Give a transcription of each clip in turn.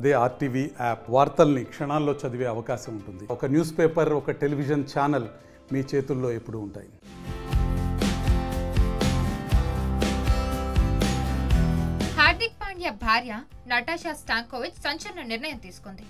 అదే RTV app వార్తల్ని క్షణాల్లో చదివే అవకాశం ఉంటుంది. ఒక న్యూస్ పేపర్, ఒక టెలివిజన్ ఛానల్ మీ చేతుల్లో ఎప్పుడూ ఉంటాయి. హార్దిక్ పాండ్యా భార్య నటాషా స్టాంకోవిచ్ సంచలన నిర్ణయం తీసుకుంది.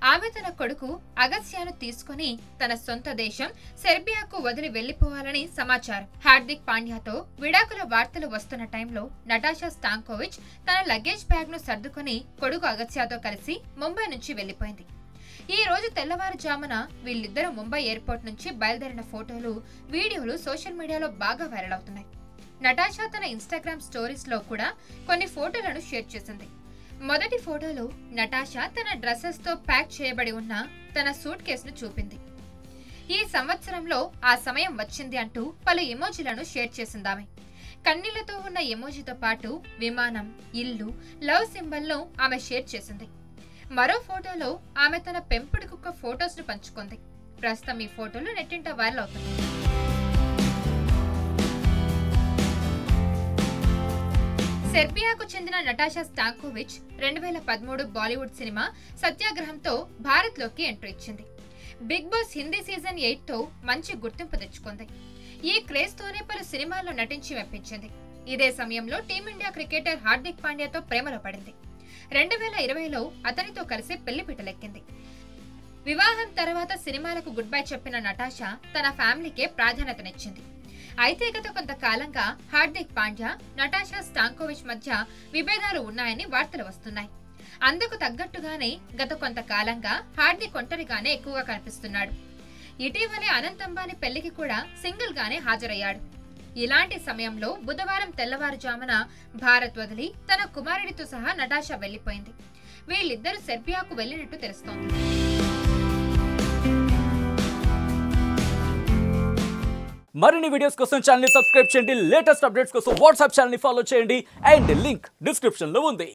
ఆమె తన కొడుకు అగస్యాను తీసుకుని తన సొంత దేశం సెర్బియాకు వదిలి వెళ్లిపోవాలని సమాచారం. హార్దిక్ పాండ్యాతో విడాకుల వార్తలు వస్తున్న టైంలో నటాషా స్టాంకోవిచ్ తన లగేజ్ బ్యాగ్ ను సర్దుకుని కొడుకు అగస్యాతో కలిసి ముంబై నుంచి వెళ్లిపోయింది. ఈ రోజు తెల్లవారుజామున వీళ్ళిద్దరూ ముంబై ఎయిర్పోర్ట్ నుంచి బయలుదేరిన ఫోటోలు, వీడియోలు సోషల్ మీడియాలో బాగా వైరల్ అవుతున్నాయి. నటాషా తన ఇన్స్టాగ్రామ్ స్టోరీస్ లో కూడా కొన్ని ఫోటోలను షేర్ చేసింది. మొదటి ఫోటోలో నటాషా తన డ్రెస్సెస్ తో ప్యాక్ చేయబడి ఉన్న తన సూట్ కేసును చూపింది. ఈ సంవత్సరంలో ఆ సమయం వచ్చింది అంటూ పలు ఎమోజీలను షేర్ చేసిందామె. కన్నీళ్లతో ఉన్న ఎమోజీతో పాటు విమానం, ఇల్లు, లవ్ సింబల్ ను ఆమె షేర్ చేసింది. మరో ఫోటోలో ఆమె తన పెంపుడు కుక్క ఫోటోస్ ను పంచుకుంది. ప్రస్తుతం ఈ ఫోటోలు నెట్టింట వైరల్ అవుతుంది. సెర్బియాకు చెందిన నటాషా స్టాంకోవిచ్ 2013 బాలీవుడ్ సినిమా సత్యాగ్రహంతో భారత్లోకి ఎంట్రీ ఇచ్చింది. బిగ్ బాస్ హిందీ సీజన్ 8తో మంచి గుర్తింపు తెచ్చుకుంది. ఈ క్రేజ్ తోనే పలు సినిమాల్లో నటించి మెప్పించింది. ఇదే సమయంలో టీమిండియా క్రికెటర్ హార్దిక్ పాండ్యాతో ప్రేమలో పడింది. 2020లో అతనితో కలిసి పెళ్లిపీటలెక్కింది. వివాహం తర్వాత సినిమాలకు గుడ్ బై చెప్పిన నటాషా తన ఫ్యామిలీకే ప్రాధాన్యతనిచ్చింది. అయితే గత కొంతకాలంగా హార్దిక్ పాండ్యా, నటాషా స్టాంకోవిచ్ మధ్య విభేదాలు ఉన్నాయని వార్తలు వస్తున్నాయి. అందుకు తగ్గట్టుగానే గత కొంతకాలంగా హార్దిక్ ఒంటరిగానే ఎక్కువగా కనిపిస్తున్నాడు. ఇటీవలే అనంత్ అంబానీ పెళ్లికి కూడా సింగిల్ గానే హాజరయ్యాడు. ఇలాంటి సమయంలో బుధవారం తెల్లవారుజామున భారత్ వదిలి తన కుమారుడితో సహా నటాషా వెళ్లిపోయింది. వీళ్ళిద్దరూ సెర్బియాకు వెళ్లినట్టు తెలుస్తోంది. మరిన్ని వీడియోస్ కోసం ఛానల్ ని సబ్స్క్రైబ్ చేయండి. లేటెస్ట్ అప్డేట్స్ కోసం వాట్సాప్ ఛానల్ ని ఫాలో చేయండి. అండ్ లింక్ డిస్క్రిప్షన్ లో ఉంది.